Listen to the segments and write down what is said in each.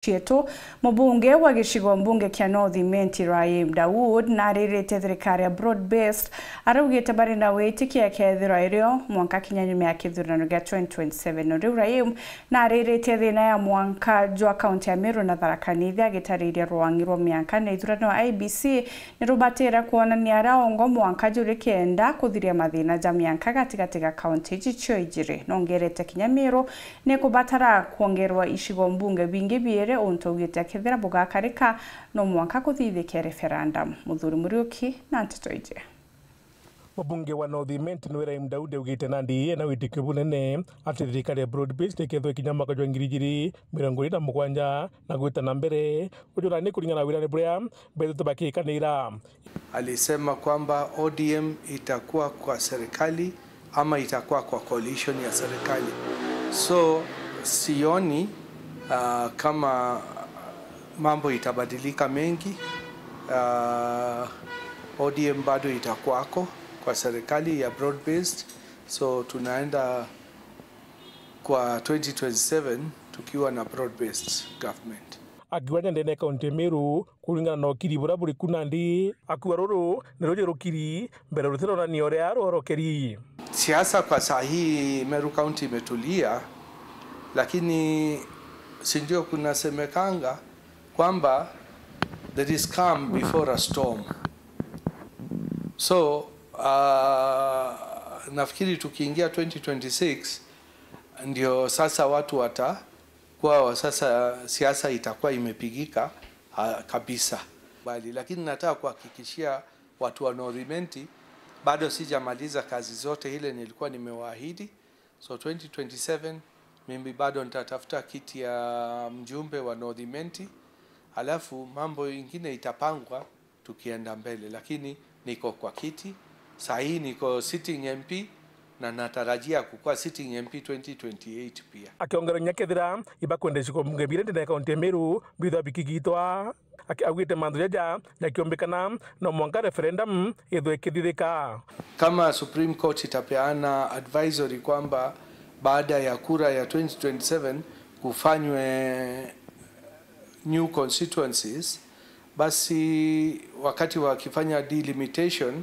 Chieto mubunge wa gicigo mbunge kia North Imenti Rahim Daud na ririte thirikari ya broad based araugite bari na witikia kethira irio mwanka kinyanyume ya kithurano gia 2027 riu Rahim na ririte thina ya mwanka jwa kaunti ya Meru na Tharaka Nithi agitariria rwangirwo mianka na ithurano ya IBC ni rubatira kuonania araongo mwanka juri kenda kuthiria mathina ja mianka gatigati ga kaunti icio ijiri nongerete Kinyamiru ni kubatara kuongerwa icigo mbunge bingi biere ontogite kethira bugakarika no mwanka kuthithia referendum Muthuri Muriuki na Nteto Ije. Mubunge wa North Imenti Rahim Daud ugite nandi na witikio bunene ati thirikari ya broad based ikethwe kinya mwaka jwa 2027 na gwita na mbere ujurani kulingana wirane buria bethu tubakikanira. Alisema kwamba ODM itakuwa kwa serikali ama itakuwa kwa coalition ya serikali. So sioni kama mambo itabadilika mengi. ODM bado itakuwako kwa serikali ya broad based, so tunaenda kwa 2027 tukiwa na broad based government. Akiwanya ndene kaunti Meru kulingana na okiri bura buri kunandi akuwa ruru niroje rukiri mbere rutero na niore arorokeri. Siasa kwa saa hii Meru County imetulia, lakini si ndio kunasemekanga kwamba there is calm before a storm. So nafikiri tukiingia 2026 ndio sasa watu watakuwa sasa siasa itakuwa imepigika kabisa. Lakini nataka kuhakikishia watu wa North Imenti bado sijamaliza kazi zote ile nilikuwa nimewaahidi. So 2027 mimi bado nitatafuta kiti ya mjumbe wa North Imenti, alafu mambo ingine itapangwa tukienda mbele, lakini niko kwa kiti sahi, niko sitting MP na natarajia kukua sitting MP 2028 pia. Akiongera nyakethira ibakwende ciko mbunge birende na kaunti Meru bitha bikigitwa akiagwite mandhuja yakiombekana na mwanka referendum ithwe kithithika. Kama Supreme Court itapeana advisory kwamba baada ya kura ya 2027 kufanywe new constituencies, basi wakati wakifanya delimitation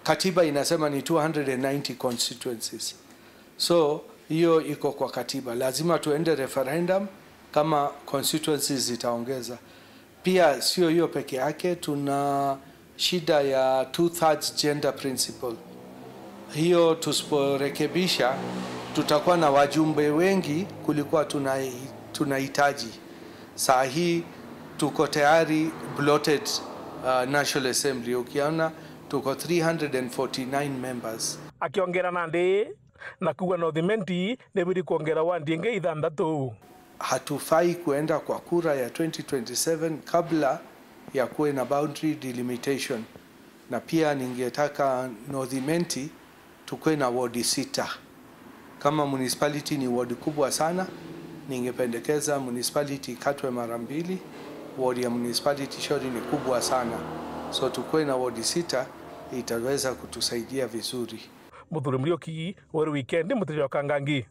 katiba inasema ni 290 constituencies. So hiyo iko kwa katiba, lazima tuende referendum kama constituencies zitaongeza. Pia sio hiyo peke yake, tuna shida ya 2/3 gender principle. Hiyo tusiporekebisha tutakuwa na wajumbe wengi kulikuwa tunahitaji. Saa hii tuko tayari bloated National Assembly, ukiona tuko 349 members. Akiongera nandi na kuwa North Imenti nebidi kuongera wandinge ithandatu. Hatufai kuenda kwa kura ya 2027 kabla ya kuwe na boundary delimitation. Na pia ningetaka North Imenti tukue na ward 6. Kama municipality ni ward kubwa sana, ningependekeza municipality katwe mara 2. Ward ya municipality shori ni kubwa sana, so tukue na ward 6 itaweza kutusaidia vizuri. Muthuri Muriuki wa weekend Muthuri wa Kangangi.